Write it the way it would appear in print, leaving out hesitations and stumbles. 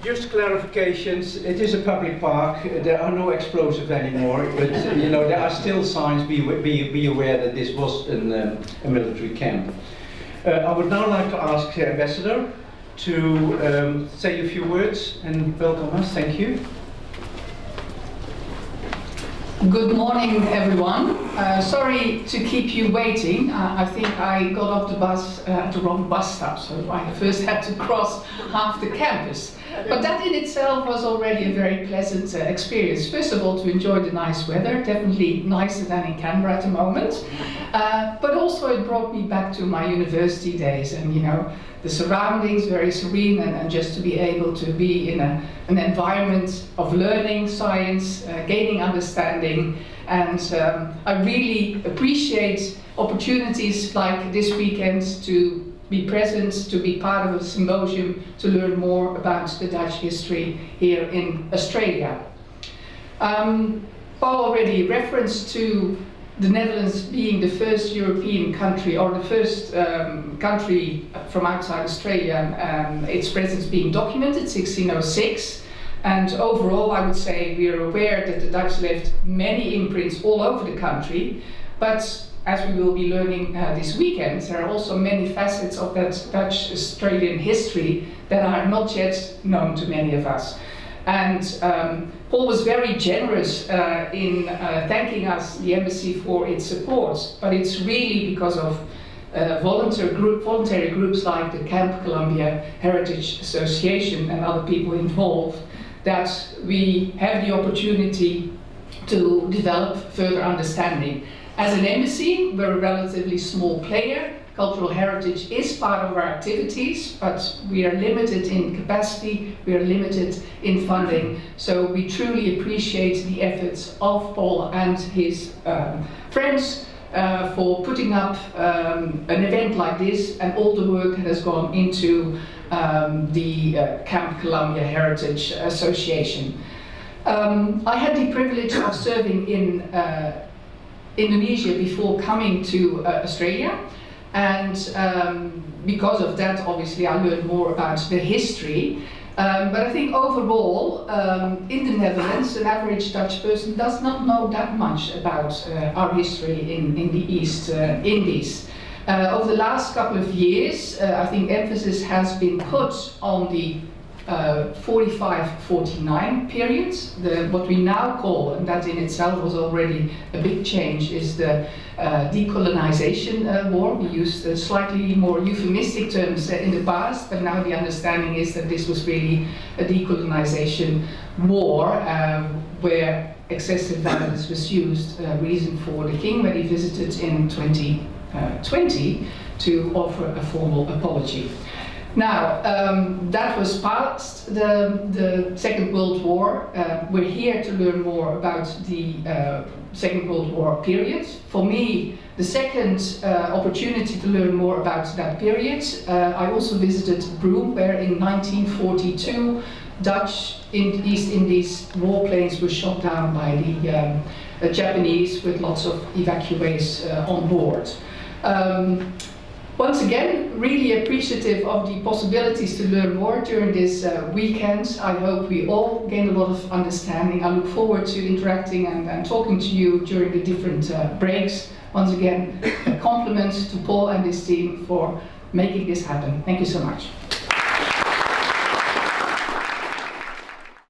just clarifications. It is a public park. There are no explosives anymore, but you know there are still signs. Be aware that this was a military camp. I would now like to ask the ambassador to say a few words and welcome us. Thank you. Good morning, everyone. Sorry to keep you waiting. I think I got off the bus at the wrong bus stop, so I first had to cross half the campus. But that in itself was already a very pleasant experience. First of all, to enjoy the nice weather, definitely nicer than in Canberra at the moment. But also it brought me back to my university days, and you know, the surroundings very serene, and just to be able to be in an environment of learning, science, gaining understanding, and I really appreciate opportunities like this weekend to be present, to be part of a symposium, to learn more about the Dutch history here in Australia. Paul already referenced to the Netherlands being the first European country, or the first country from outside Australia, its presence being documented, 1606. And overall, I would say we are aware that the Dutch left many imprints all over the country, but as we will be learning this weekend, there are also many facets of that Dutch-Australian history that are not yet known to many of us. And Paul was very generous in thanking us, the embassy, for its support, but it's really because of voluntary groups like the Camp Columbia Heritage Association and other people involved that we have the opportunity to develop further understanding. As an embassy, we're a relatively small player. Cultural heritage is part of our activities, but we are limited in capacity, we are limited in funding. So we truly appreciate the efforts of Paul and his friends for putting up an event like this, and all the work that has gone into the Camp Columbia Heritage Association. I had the privilege of serving in Indonesia before coming to Australia, and because of that, obviously, I learned more about the history. But I think overall, in the Netherlands, an average Dutch person does not know that much about our history in the East Indies. Over the last couple of years, I think emphasis has been put on the 45-49 period, what we now call, and that in itself was already a big change, is the decolonization war. We used slightly more euphemistic terms in the past, but now the understanding is that this was really a decolonization war where excessive violence was used, reason for the king when he visited in 2020 to offer a formal apology. Now, that was past the Second World War. We're here to learn more about the Second World War period. For me, the second opportunity to learn more about that period, I also visited Broome, where in 1942 Dutch East Indies warplanes were shot down by the Japanese with lots of evacuees on board. Once again, really appreciative of the possibilities to learn more during this weekend. I hope we all gain a lot of understanding. I look forward to interacting and talking to you during the different breaks. Once again, a compliment to Paul and his team for making this happen. Thank you so much.